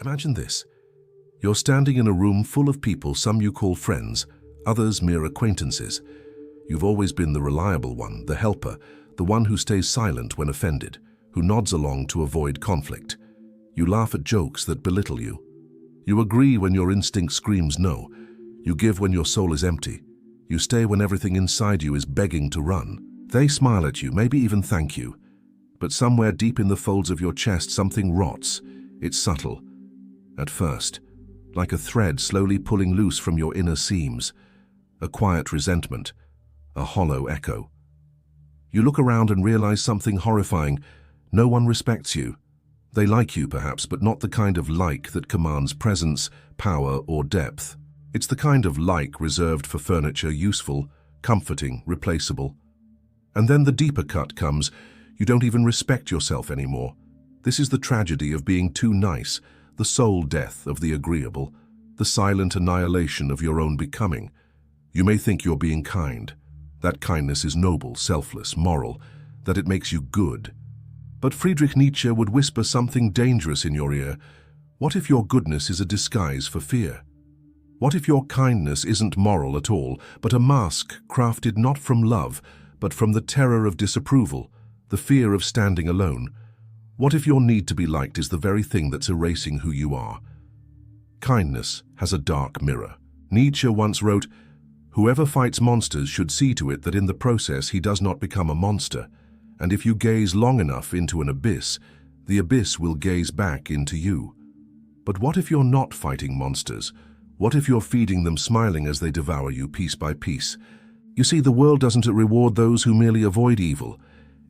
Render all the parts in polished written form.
Imagine this. You're standing in a room full of people, some you call friends, others mere acquaintances. You've always been the reliable one, the helper, the one who stays silent when offended, who nods along to avoid conflict. You laugh at jokes that belittle you. You agree when your instinct screams no. You give when your soul is empty. You stay when everything inside you is begging to run. They smile at you, maybe even thank you. But somewhere deep in the folds of your chest, something rots. It's subtle. At first, like a thread slowly pulling loose from your inner seams. A quiet resentment, a hollow echo. You look around and realize something horrifying. No one respects you. They like you perhaps, but not the kind of like that commands presence, power, or depth. It's the kind of like reserved for furniture, useful, comforting, replaceable. And then the deeper cut comes. You don't even respect yourself anymore. This is the tragedy of being too nice, the soul death of the agreeable, the silent annihilation of your own becoming. You may think you're being kind. That kindness is noble, selfless, moral, that it makes you good. But Friedrich Nietzsche would whisper something dangerous in your ear. What if your goodness is a disguise for fear? What if your kindness isn't moral at all, but a mask crafted not from love, but from the terror of disapproval, the fear of standing alone? What if your need to be liked is the very thing that's erasing who you are? Kindness has a dark mirror. Nietzsche once wrote, "Whoever fights monsters should see to it that in the process he does not become a monster. And if you gaze long enough into an abyss, the abyss will gaze back into you." But what if you're not fighting monsters? What if you're feeding them, smiling as they devour you piece by piece? You see, the world doesn't reward those who merely avoid evil.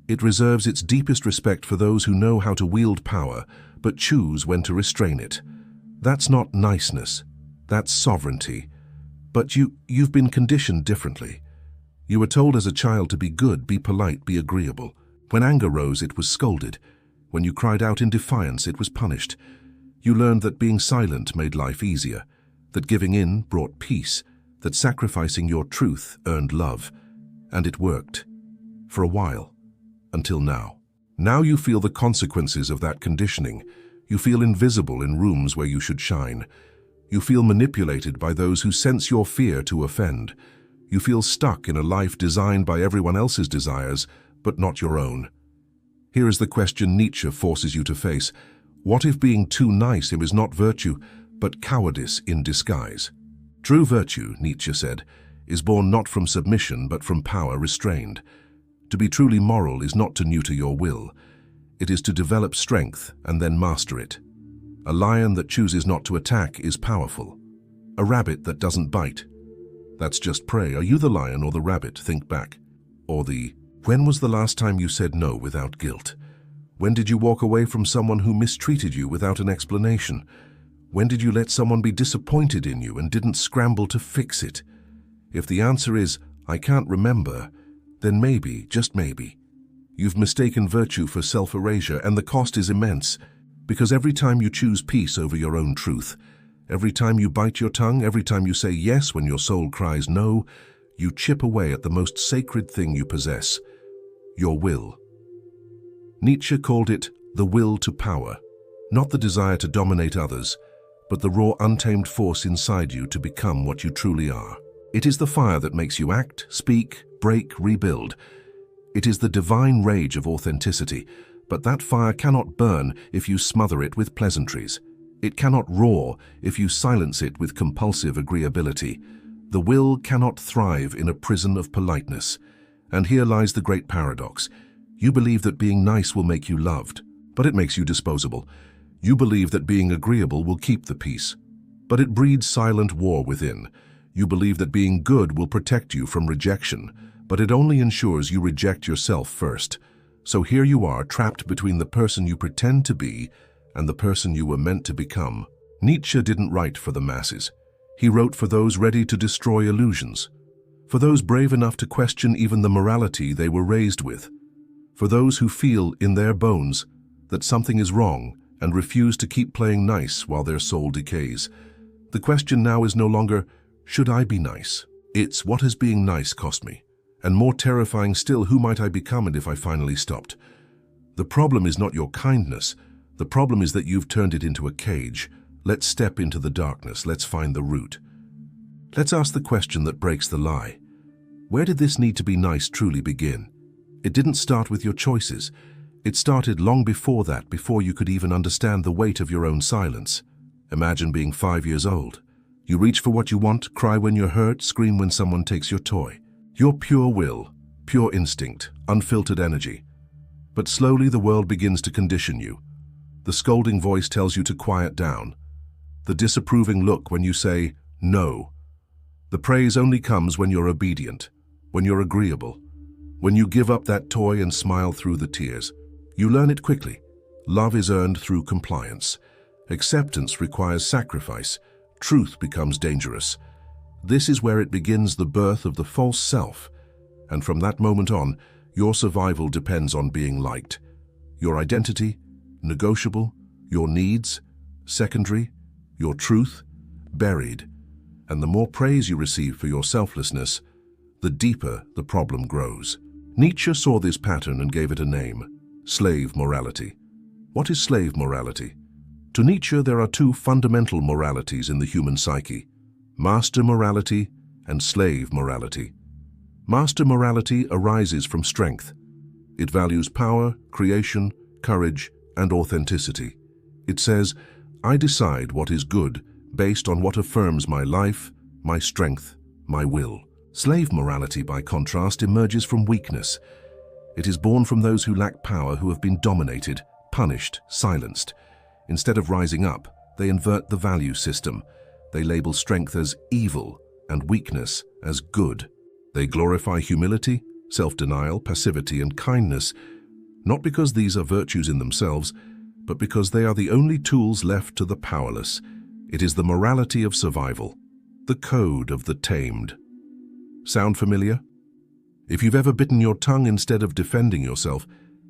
It reserves its deepest respect for those who know how to wield power, but choose when to restrain it. That's not niceness. That's sovereignty. But you've been conditioned differently. You were told as a child to be good, be polite, be agreeable. When anger rose, it was scolded. When you cried out in defiance, it was punished. You learned that being silent made life easier, that giving in brought peace, that sacrificing your truth earned love. And it worked. For a while. Until now. Now you feel the consequences of that conditioning. You feel invisible in rooms where you should shine. You feel manipulated by those who sense your fear to offend. You feel stuck in a life designed by everyone else's desires, but not your own. Here is the question Nietzsche forces you to face. What if being too nice is not virtue, but cowardice in disguise? True virtue, Nietzsche said, is born not from submission, but from power restrained. To be truly moral is not to neuter your will. It is to develop strength and then master it. A lion that chooses not to attack is powerful. A rabbit that doesn't bite, that's just prey. Are you the lion or the rabbit? Think back. Or when was the last time you said no without guilt? When did you walk away from someone who mistreated you without an explanation? When did you let someone be disappointed in you and didn't scramble to fix it? If the answer is, I can't remember, then maybe, just maybe, you've mistaken virtue for self-erasure, and the cost is immense. Because every time you choose peace over your own truth, every time you bite your tongue, every time you say yes when your soul cries no, you chip away at the most sacred thing you possess, your will. Nietzsche called it the will to power, not the desire to dominate others, but the raw, untamed force inside you to become what you truly are. It is the fire that makes you act, speak, break, rebuild. It is the divine rage of authenticity, but that fire cannot burn if you smother it with pleasantries. It cannot roar if you silence it with compulsive agreeability. The will cannot thrive in a prison of politeness. And here lies the great paradox. You believe that being nice will make you loved, but it makes you disposable. You believe that being agreeable will keep the peace, but it breeds silent war within. You believe that being good will protect you from rejection, but it only ensures you reject yourself first. So here you are, trapped between the person you pretend to be and the person you were meant to become. Nietzsche didn't write for the masses. He wrote for those ready to destroy illusions, for those brave enough to question even the morality they were raised with, for those who feel in their bones that something is wrong and refuse to keep playing nice while their soul decays. The question now is no longer, should I be nice? It's, what has being nice cost me? And more terrifying still, who might I become and if I finally stopped? The problem is not your kindness. The problem is that you've turned it into a cage, Let's step into the darkness. Let's find the root. Let's ask the question that breaks the lie. Where did this need to be nice truly begin? It didn't start with your choices. It started long before that, before you could even understand the weight of your own silence. Imagine being 5 years old. You reach for what you want, cry when you're hurt, scream when someone takes your toy. Your pure will, pure instinct, unfiltered energy. But slowly the world begins to condition you. The scolding voice tells you to quiet down. The disapproving look when you say, no. The praise only comes when you're obedient, when you're agreeable, when you give up that toy and smile through the tears. You learn it quickly. Love is earned through compliance. Acceptance requires sacrifice. Truth becomes dangerous. This is where it begins, the birth of the false self. And from that moment on, your survival depends on being liked. Your identity, negotiable, your needs, secondary, your truth, buried. And the more praise you receive for your selflessness, the deeper the problem grows. Nietzsche saw this pattern and gave it a name: slave morality. What is slave morality? To Nietzsche, there are two fundamental moralities in the human psyche: master morality and slave morality. Master morality arises from strength. It values power, creation, courage, and authenticity. It says, I decide what is good based on what affirms my life, my strength, my will. Slave morality, by contrast, emerges from weakness. It is born from those who lack power, who have been dominated, punished, silenced. Instead of rising up, they invert the value system. They label strength as evil and weakness as good. They glorify humility, self-denial, passivity, and kindness, not because these are virtues in themselves, but because they are the only tools left to the powerless. It is the morality of survival, the code of the tamed. Sound familiar? If you've ever bitten your tongue instead of defending yourself,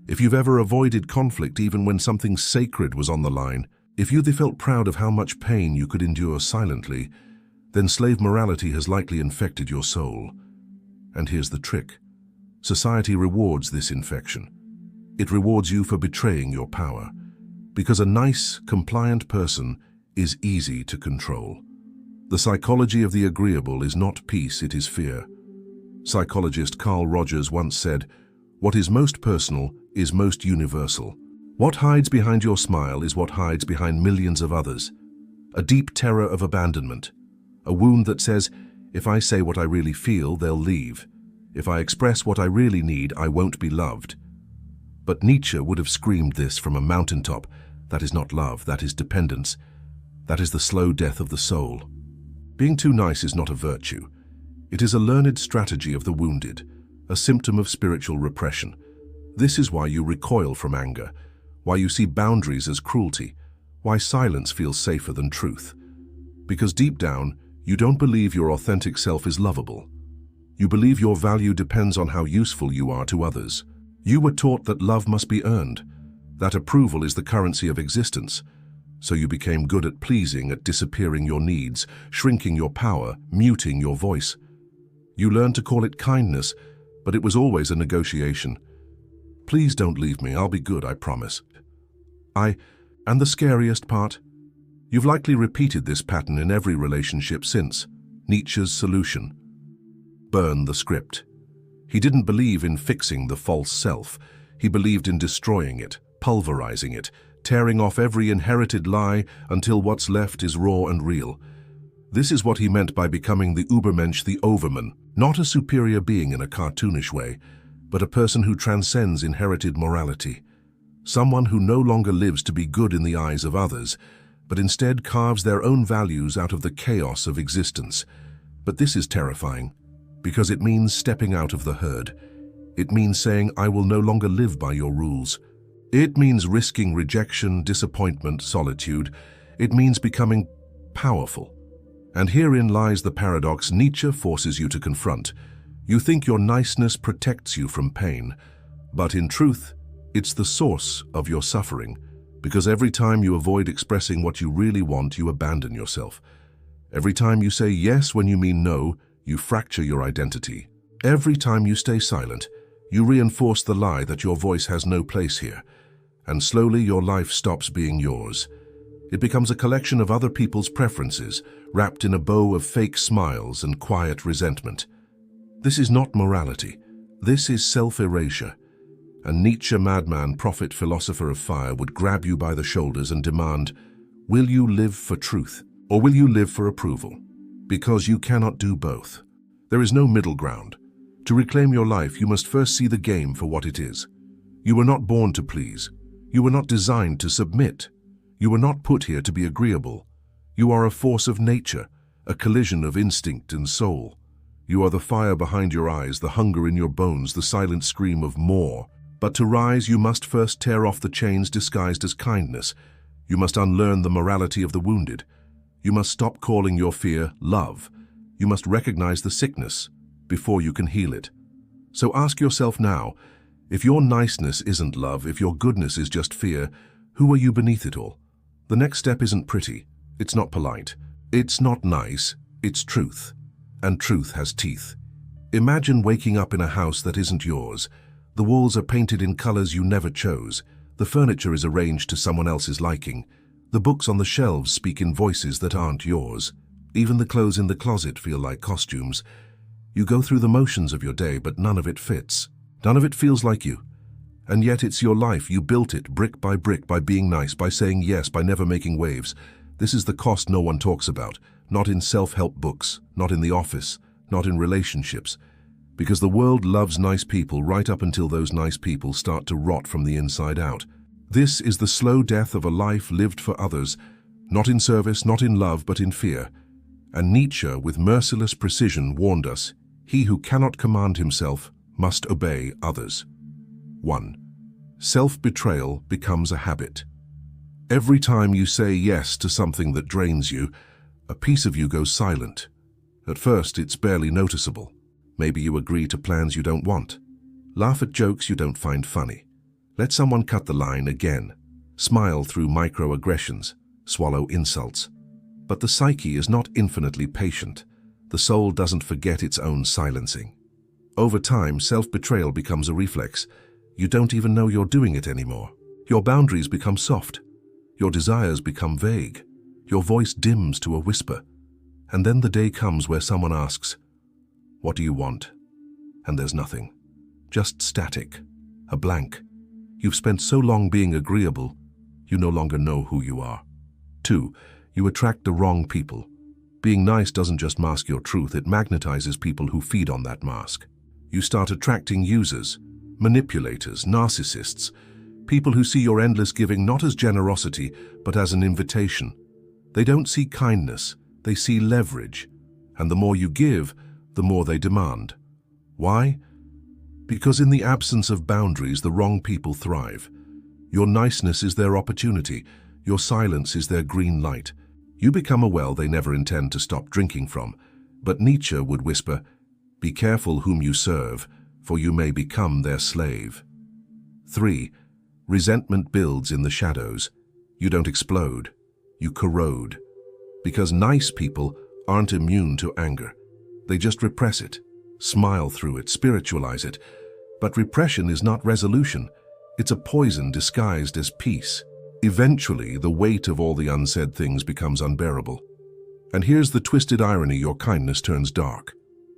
if you've ever avoided conflict even when something sacred was on the line, if you felt proud of how much pain you could endure silently, then slave morality has likely infected your soul. And here's the trick. Society rewards this infection. It rewards you for betraying your power, because a nice, compliant person is easy to control. The psychology of the agreeable is not peace, it is fear. Psychologist Carl Rogers once said, "What is most personal is most universal. What hides behind your smile is what hides behind millions of others. A deep terror of abandonment. A wound that says, if I say what I really feel, they'll leave. If I express what I really need, I won't be loved." But Nietzsche would have screamed this from a mountaintop. That is not love, that is dependence. That is the slow death of the soul. Being too nice is not a virtue. It is a learned strategy of the wounded, a symptom of spiritual repression. This is why you recoil from anger, why you see boundaries as cruelty, why silence feels safer than truth. Because deep down, you don't believe your authentic self is lovable. You believe your value depends on how useful you are to others. You were taught that love must be earned, that approval is the currency of existence. So you became good at pleasing, at disappearing your needs, shrinking your power, muting your voice. You learned to call it kindness, but it was always a negotiation. Please don't leave me, I'll be good, I promise. And the scariest part? You've likely repeated this pattern in every relationship since. Nietzsche's solution: burn the script. He didn't believe in fixing the false self. He believed in destroying it, pulverizing it, tearing off every inherited lie until what's left is raw and real. This is what he meant by becoming the Übermensch, the overman, not a superior being in a cartoonish way, but a person who transcends inherited morality. Someone who no longer lives to be good in the eyes of others, but instead carves their own values out of the chaos of existence. But this is terrifying, because it means stepping out of the herd. It means saying, I will no longer live by your rules. It means risking rejection, disappointment, solitude. It means becoming powerful. And herein lies the paradox Nietzsche forces you to confront. You think your niceness protects you from pain, but in truth, it's the source of your suffering, because every time you avoid expressing what you really want, you abandon yourself. Every time you say yes when you mean no, you fracture your identity. Every time you stay silent, you reinforce the lie that your voice has no place here, and slowly your life stops being yours. It becomes a collection of other people's preferences, wrapped in a bow of fake smiles and quiet resentment. This is not morality. This is self-erasure. A Nietzsche madman, prophet, philosopher of fire would grab you by the shoulders and demand, will you live for truth, or will you live for approval? Because you cannot do both. There is no middle ground. To reclaim your life, you must first see the game for what it is. You were not born to please. You were not designed to submit. You were not put here to be agreeable. You are a force of nature, a collision of instinct and soul. You are the fire behind your eyes, the hunger in your bones, the silent scream of more. But to rise, you must first tear off the chains disguised as kindness. You must unlearn the morality of the wounded. You must stop calling your fear love. You must recognize the sickness before you can heal it. So ask yourself now, if your niceness isn't love, if your goodness is just fear, who are you beneath it all? The next step isn't pretty. It's not polite. It's not nice. It's truth. And truth has teeth. Imagine waking up in a house that isn't yours. The walls are painted in colors you never chose. The furniture is arranged to someone else's liking. The books on the shelves speak in voices that aren't yours. Even the clothes in the closet feel like costumes. You go through the motions of your day, but none of it fits. None of it feels like you. And yet it's your life. You built it brick, by being nice, by saying yes, by never making waves. This is the cost no one talks about. Not in self-help books, not in the office, not in relationships. Because the world loves nice people right up until those nice people start to rot from the inside out. This is the slow death of a life lived for others, not in service, not in love, but in fear. And Nietzsche, with merciless precision, warned us, he who cannot command himself must obey others. 1. Self-betrayal becomes a habit. Every time you say yes to something that drains you, a piece of you goes silent. At first, it's barely noticeable. Maybe you agree to plans you don't want. Laugh at jokes you don't find funny. Let someone cut the line again. Smile through microaggressions. Swallow insults. But the psyche is not infinitely patient. The soul doesn't forget its own silencing. Over time, self-betrayal becomes a reflex. You don't even know you're doing it anymore. Your boundaries become soft. Your desires become vague. Your voice dims to a whisper. And then the day comes where someone asks, "What do you want?" And there's nothing. Just static. A blank. You've spent so long being agreeable, you no longer know who you are. 2. You attract the wrong people. Being nice doesn't just mask your truth, it magnetizes people who feed on that mask. You start attracting users, manipulators, narcissists, people who see your endless giving not as generosity, but as an invitation. They don't see kindness, they see leverage. And the more you give, the more they demand. Why? Because in the absence of boundaries, the wrong people thrive. Your niceness is their opportunity. Your silence is their green light. You become a well they never intend to stop drinking from. But Nietzsche would whisper, "Be careful whom you serve, for you may become their slave." 3. Resentment builds in the shadows. You don't explode, you corrode. Because nice people aren't immune to anger. They just repress it, smile through it, spiritualize it. But repression is not resolution. It's a poison disguised as peace. Eventually, the weight of all the unsaid things becomes unbearable. And here's the twisted irony: your kindness turns dark.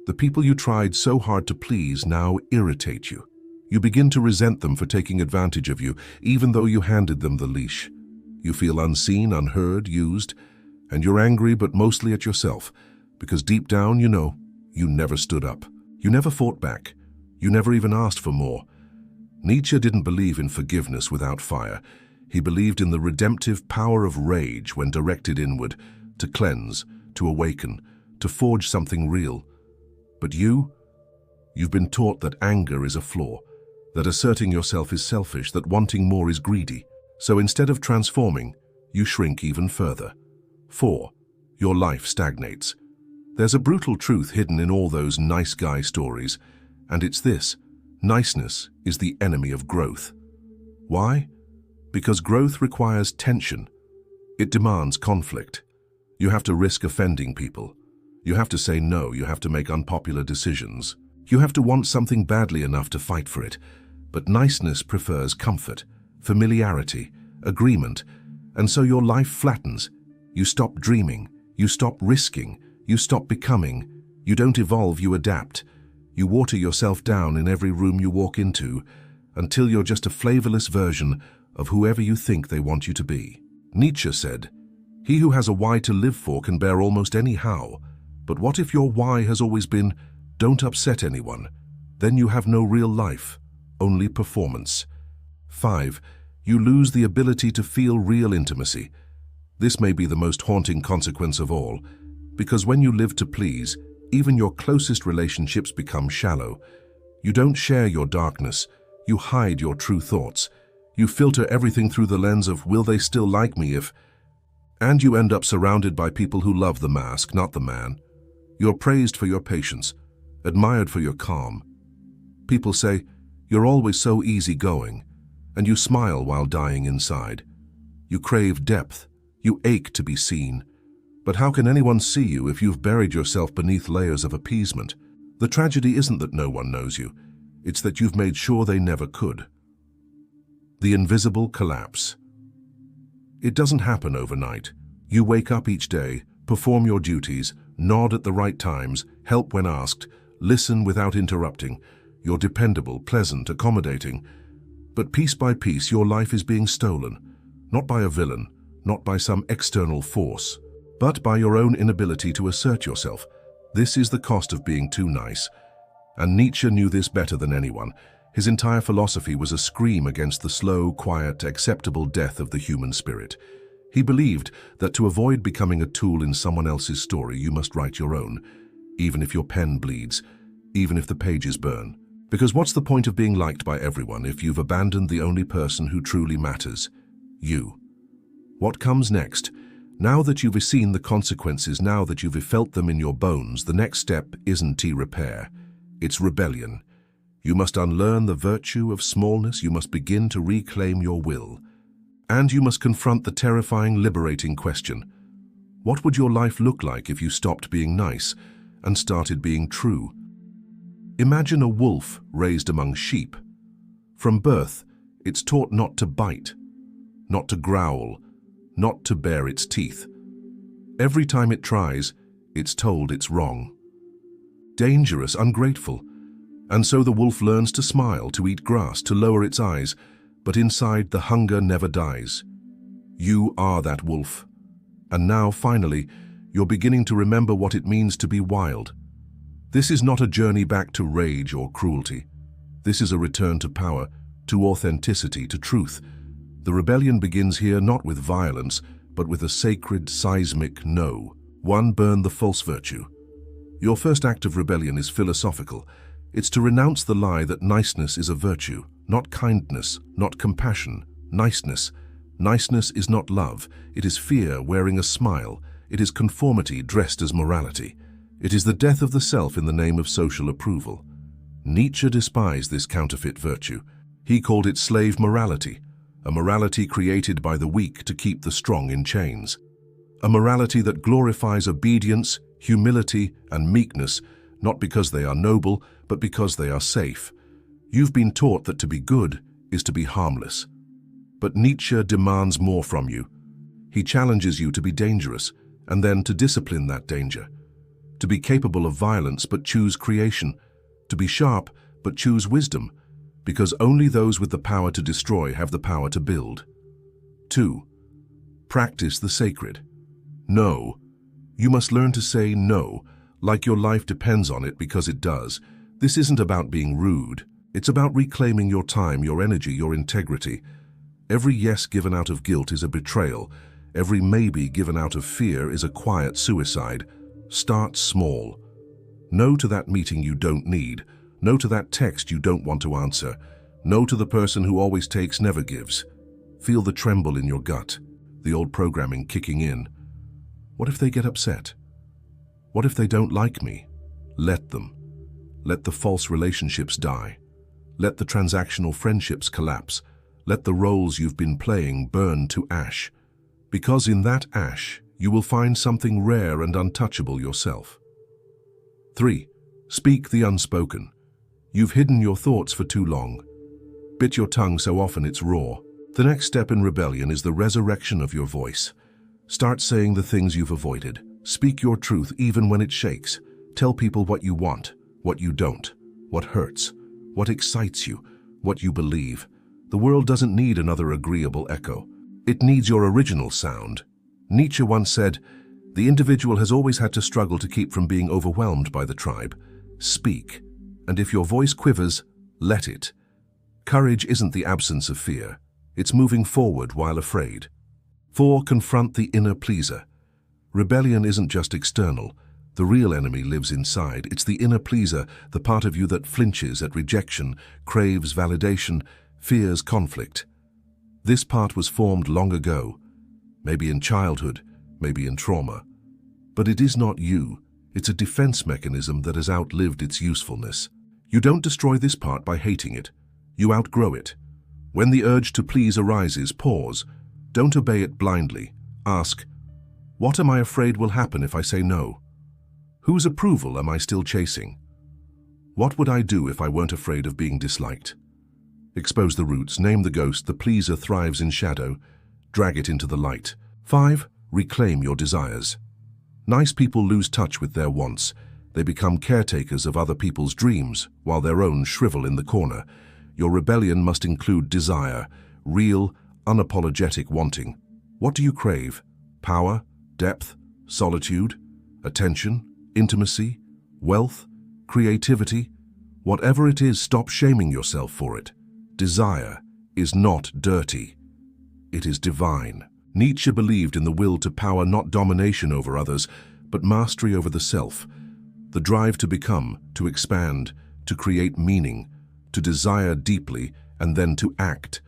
The people you tried so hard to please now irritate you. You begin to resent them for taking advantage of you, even though you handed them the leash. You feel unseen, unheard, used, and you're angry, but mostly at yourself, because deep down you know you never stood up. You never fought back. You never even asked for more. Nietzsche didn't believe in forgiveness without fire. He believed in the redemptive power of rage when directed inward, to cleanse, to awaken, to forge something real. But you've been taught that anger is a flaw, that asserting yourself is selfish, that wanting more is greedy. So instead of transforming, you shrink even further. 4. Your life stagnates. There's a brutal truth hidden in all those nice guy stories, and it's this: niceness is the enemy of growth. Why? Because growth requires tension. It demands conflict. You have to risk offending people. You have to say no. You have to make unpopular decisions. You have to want something badly enough to fight for it. But niceness prefers comfort, familiarity, agreement, And so your life flattens. You stop dreaming. You stop risking. You stop becoming. You don't evolve, you adapt. You water yourself down in every room you walk into, until you're just a flavorless version of whoever you think they want you to be. Nietzsche said, "He who has a why to live for can bear almost any how. But what if your why has always been, don't upset anyone? Then you have no real life, only performance." 5. You lose the ability to feel real intimacy. This may be the most haunting consequence of all, because when you live to please, even your closest relationships become shallow. You don't share your darkness. You hide your true thoughts. You filter everything through the lens of, will they still like me if... And you end up surrounded by people who love the mask, not the man. You're praised for your patience, admired for your calm. People say, "You're always so easygoing," and you smile while dying inside. You crave depth. You ache to be seen. But how can anyone see you if you've buried yourself beneath layers of appeasement? The tragedy isn't that no one knows you. It's that you've made sure they never could. The invisible collapse. It doesn't happen overnight. You wake up each day, perform your duties, nod at the right times, help when asked, listen without interrupting. You're dependable, pleasant, accommodating. But piece by piece, your life is being stolen. Not by a villain, not by some external force, but by your own inability to assert yourself. This is the cost of being too nice. And Nietzsche knew this better than anyone. His entire philosophy was a scream against the slow, quiet, acceptable death of the human spirit. He believed that to avoid becoming a tool in someone else's story, you must write your own, even if your pen bleeds, even if the pages burn. Because what's the point of being liked by everyone if you've abandoned the only person who truly matters? You. What comes next? Now that you've seen the consequences, now that you've felt them in your bones, the next step isn't repair. It's rebellion. You must unlearn the virtue of smallness. You must begin to reclaim your will. And you must confront the terrifying, liberating question. What would your life look like if you stopped being nice and started being true? Imagine a wolf raised among sheep. From birth, it's taught not to bite, not to growl, not to bare its teeth. Every time it tries, it's told it's wrong. Dangerous, ungrateful. And so the wolf learns to smile, to eat grass, to lower its eyes, but inside the hunger never dies. You are that wolf. And now, finally, you're beginning to remember what it means to be wild. This is not a journey back to rage or cruelty. This is a return to power, to authenticity, to truth. The rebellion begins here not with violence, but with a sacred, seismic no. One, burn the false virtue. Your first act of rebellion is philosophical. It's to renounce the lie that niceness is a virtue, not kindness, not compassion, niceness. Niceness is not love. It is fear wearing a smile. It is conformity dressed as morality. It is the death of the self in the name of social approval. Nietzsche despised this counterfeit virtue. He called it slave morality, a morality created by the weak to keep the strong in chains. A morality that glorifies obedience, humility, and meekness, not because they are noble, but because they are safe. You've been taught that to be good is to be harmless. But Nietzsche demands more from you. He challenges you to be dangerous, and then to discipline that danger. To be capable of violence but choose creation. To be sharp but choose wisdom, because only those with the power to destroy have the power to build. 2. Practice the sacred. No. You must learn to say no, like your life depends on it, because it does. This isn't about being rude. It's about reclaiming your time, your energy, your integrity. Every yes given out of guilt is a betrayal. Every maybe given out of fear is a quiet suicide. Start small. No to that meeting you don't need. No to that text you don't want to answer. No to the person who always takes, never gives. Feel the tremble in your gut, the old programming kicking in. What if they get upset? What if they don't like me? Let them. Let the false relationships die. Let the transactional friendships collapse. Let the roles you've been playing burn to ash. Because in that ash, you will find something rare and untouchable yourself. 3. Speak the unspoken. You've hidden your thoughts for too long. Bit your tongue so often it's raw. The next step in rebellion is the resurrection of your voice. Start saying the things you've avoided. Speak your truth even when it shakes. Tell people what you want, what you don't, what hurts, what excites you, what you believe. The world doesn't need another agreeable echo. It needs your original sound. Nietzsche once said, "The individual has always had to struggle to keep from being overwhelmed by the tribe. Speak, and if your voice quivers, let it." Courage isn't the absence of fear. It's moving forward while afraid. 4. Confront the inner pleaser. Rebellion isn't just external. The real enemy lives inside. It's the inner pleaser, the part of you that flinches at rejection, craves validation, fears conflict. This part was formed long ago, maybe in childhood, maybe in trauma. But it is not you. It's a defense mechanism that has outlived its usefulness. You don't destroy this part by hating it. You outgrow it. When the urge to please arises, pause. Don't obey it blindly. Ask, what am I afraid will happen if I say no? Whose approval am I still chasing? What would I do if I weren't afraid of being disliked? Expose the roots, name the ghost. The pleaser thrives in shadow. Drag it into the light. 5. Reclaim your desires. Nice people lose touch with their wants. They become caretakers of other people's dreams, while their own shrivel in the corner. Your rebellion must include desire, real, unapologetic wanting. What do you crave? Power, depth, solitude, attention, intimacy, wealth, creativity? Whatever it is, stop shaming yourself for it. Desire is not dirty. It is divine. Nietzsche believed in the will to power, not domination over others, but mastery over the self. The drive to become, to expand, to create meaning, to desire deeply, and then to act.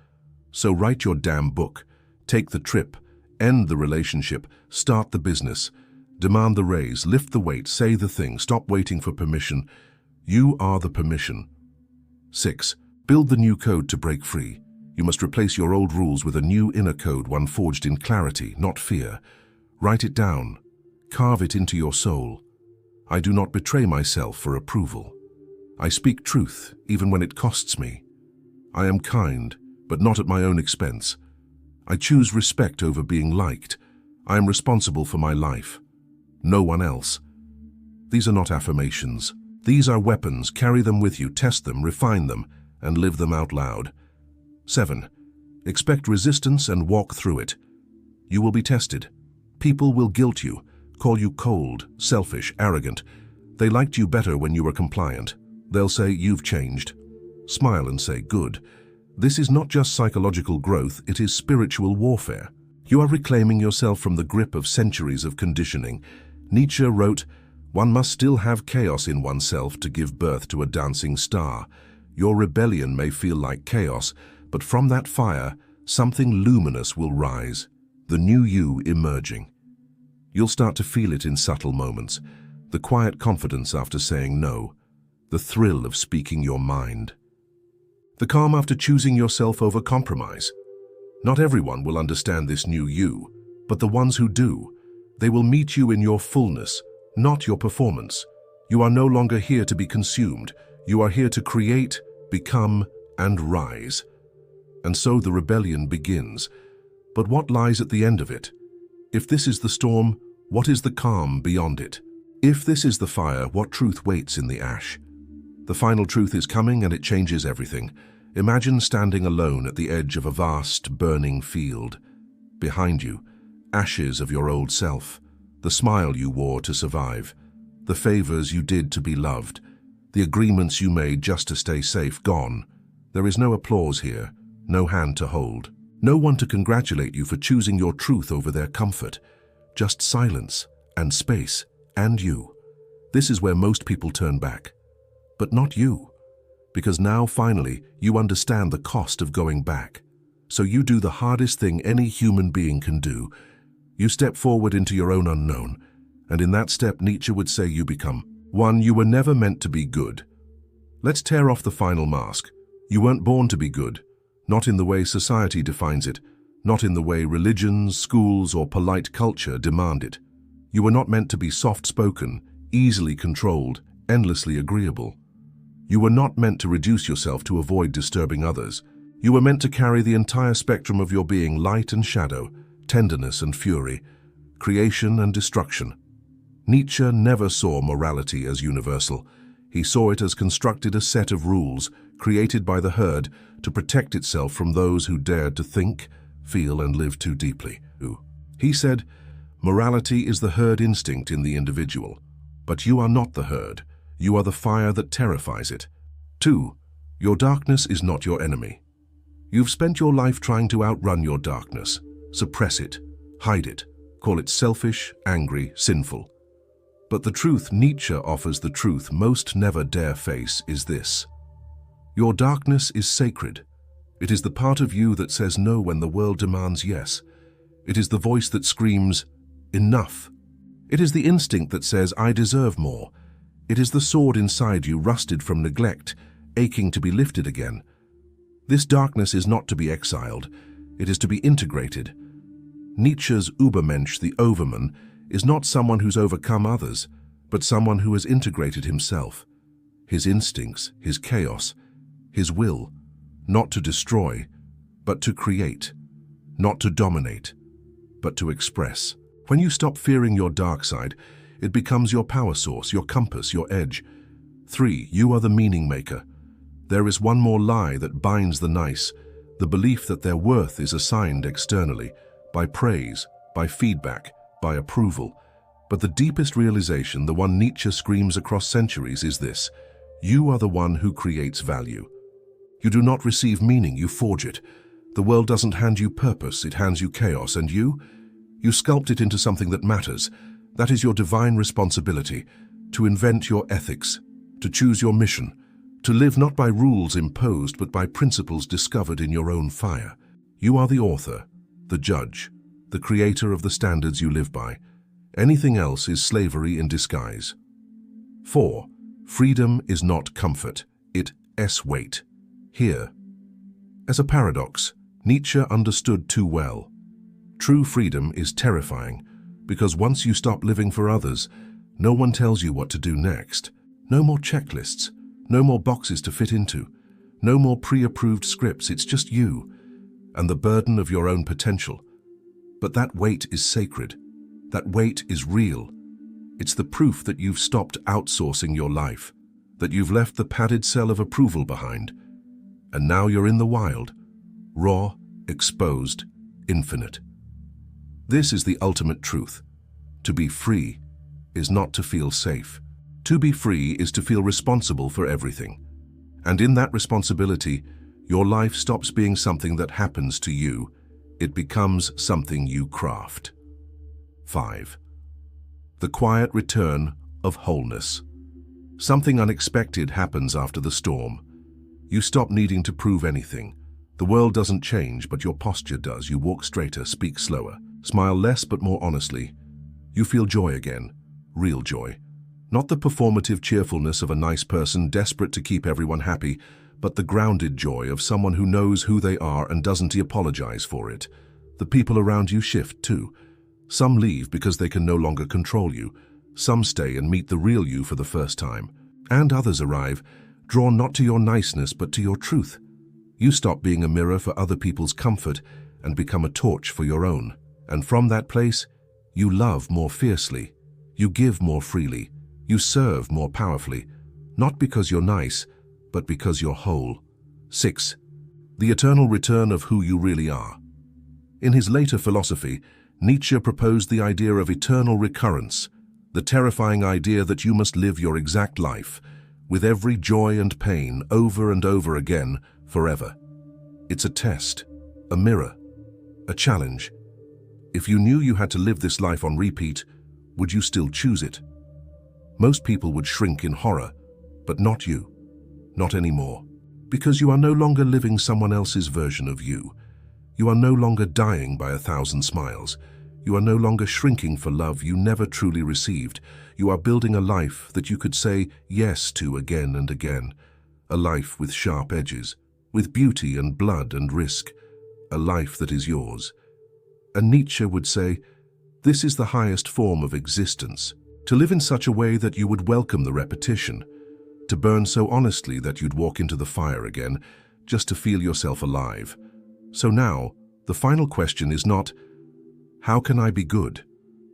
So write your damn book. Take the trip. End the relationship. Start the business. Demand the raise. Lift the weight. Say the thing. Stop waiting for permission. You are the permission. 6. Build the new code to break free. You must replace your old rules with a new inner code, one forged in clarity, not fear. Write it down. Carve it into your soul. I do not betray myself for approval. I speak truth, even when it costs me. I am kind, but not at my own expense. I choose respect over being liked. I am responsible for my life. No one else. These are not affirmations. These are weapons. Carry them with you, test them, refine them, and live them out loud. 7. Expect resistance and walk through it. You will be tested. People will guilt you, call you cold, selfish, arrogant. They liked you better when you were compliant. They'll say, you've changed. Smile and say, good. This is not just psychological growth, it is spiritual warfare. You are reclaiming yourself from the grip of centuries of conditioning. Nietzsche wrote, one must still have chaos in oneself to give birth to a dancing star. Your rebellion may feel like chaos, but from that fire, something luminous will rise, the new you emerging. You'll start to feel it in subtle moments, the quiet confidence after saying no, the thrill of speaking your mind, the calm after choosing yourself over compromise. Not everyone will understand this new you, but the ones who do, they will meet you in your fullness, not your performance. You are no longer here to be consumed. You are here to create, become, and rise. And so the rebellion begins. But what lies at the end of it? If this is the storm, what is the calm beyond it? If this is the fire, what truth waits in the ash? The final truth is coming, and it changes everything. Imagine standing alone at the edge of a vast, burning field. Behind you, ashes of your old self, the smile you wore to survive, the favors you did to be loved, the agreements you made just to stay safe, gone. There is no applause here, no hand to hold, no one to congratulate you for choosing your truth over their comfort. Just silence and space and you. This is where most people turn back. But not you, because now finally you understand the cost of going back. So you do the hardest thing any human being can do. You step forward into your own unknown, and in that step Nietzsche would say you become one. You were never meant to be good. Let's tear off the final mask. You weren't born to be good, not in the way society defines it, not in the way religions, schools, or polite culture demand it. You were not meant to be soft-spoken, easily controlled, endlessly agreeable. You were not meant to reduce yourself to avoid disturbing others. You were meant to carry the entire spectrum of your being, light and shadow, tenderness and fury, creation and destruction. Nietzsche never saw morality as universal. He saw it as constructed a set of rules created by the herd to protect itself from those who dared to think, feel, and live too deeply. He said, "Morality is the herd instinct in the individual, but you are not the herd. You are the fire that terrifies it." 2. Your darkness is not your enemy. You've spent your life trying to outrun your darkness, suppress it, hide it, call it selfish, angry, sinful. But the truth Nietzsche offers, the truth most never dare face, is this. Your darkness is sacred. It is the part of you that says no when the world demands yes. It is the voice that screams, "Enough." It is the instinct that says, "I deserve more." It is the sword inside you, rusted from neglect, aching to be lifted again. This darkness is not to be exiled. It is to be integrated. Nietzsche's Übermensch, the overman, is not someone who's overcome others, but someone who has integrated himself, his instincts, his chaos, his will, not to destroy, but to create, not to dominate, but to express. When you stop fearing your dark side, it becomes your power source, your compass, your edge. 3. You are the meaning maker. There is one more lie that binds the nice, the belief that their worth is assigned externally, by praise, by feedback, by approval. But the deepest realization, the one Nietzsche screams across centuries, is this: you are the one who creates value. You do not receive meaning, you forge it. The world doesn't hand you purpose, it hands you chaos, and you sculpt it into something that matters. That is your divine responsibility, to invent your ethics, to choose your mission, to live not by rules imposed, but by principles discovered in your own fire. You are the author, the judge, the creator of the standards you live by. Anything else is slavery in disguise. 4. Freedom is not comfort, it's weight. Here, as a paradox, Nietzsche understood too well. True freedom is terrifying, because once you stop living for others, no one tells you what to do next. No more checklists, no more boxes to fit into, no more pre-approved scripts, it's just you, and the burden of your own potential. But that weight is sacred. That weight is real. It's the proof that you've stopped outsourcing your life, that you've left the padded cell of approval behind, and now you're in the wild, raw, exposed, infinite. This is the ultimate truth. To be free is not to feel safe. To be free is to feel responsible for everything. And in that responsibility, your life stops being something that happens to you. It becomes something you craft. 5. The quiet return of wholeness. Something unexpected happens after the storm. You stop needing to prove anything. The world doesn't change, but your posture does. You walk straighter, speak slower, smile less but more honestly. You feel joy again, real joy. Not the performative cheerfulness of a nice person desperate to keep everyone happy, but the grounded joy of someone who knows who they are and doesn't apologize for it. The people around you shift too. Some leave because they can no longer control you. Some stay and meet the real you for the first time. And others arrive, drawn not to your niceness but to your truth. You stop being a mirror for other people's comfort and become a torch for your own. And from that place, you love more fiercely. You give more freely. You serve more powerfully. Not because you're nice, but because you're whole. 6. The eternal return of who you really are. In his later philosophy, Nietzsche proposed the idea of eternal recurrence, the terrifying idea that you must live your exact life, with every joy and pain, over and over again, forever. It's a test, a mirror, a challenge. If you knew you had to live this life on repeat, would you still choose it? Most people would shrink in horror, but not you, not anymore. Because you are no longer living someone else's version of you. You are no longer dying by 1,000 smiles. You are no longer shrinking for love you never truly received. You are building a life that you could say yes to again and again. A life with sharp edges, with beauty and blood and risk. A life that is yours. And Nietzsche would say, this is the highest form of existence. To live in such a way that you would welcome the repetition. To burn so honestly that you'd walk into the fire again, just to feel yourself alive. So now, the final question is not, how can I be good?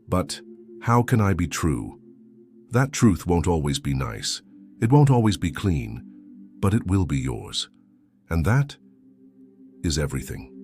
But, how can I be true? That truth won't always be nice. It won't always be clean, but it will be yours. And that is everything.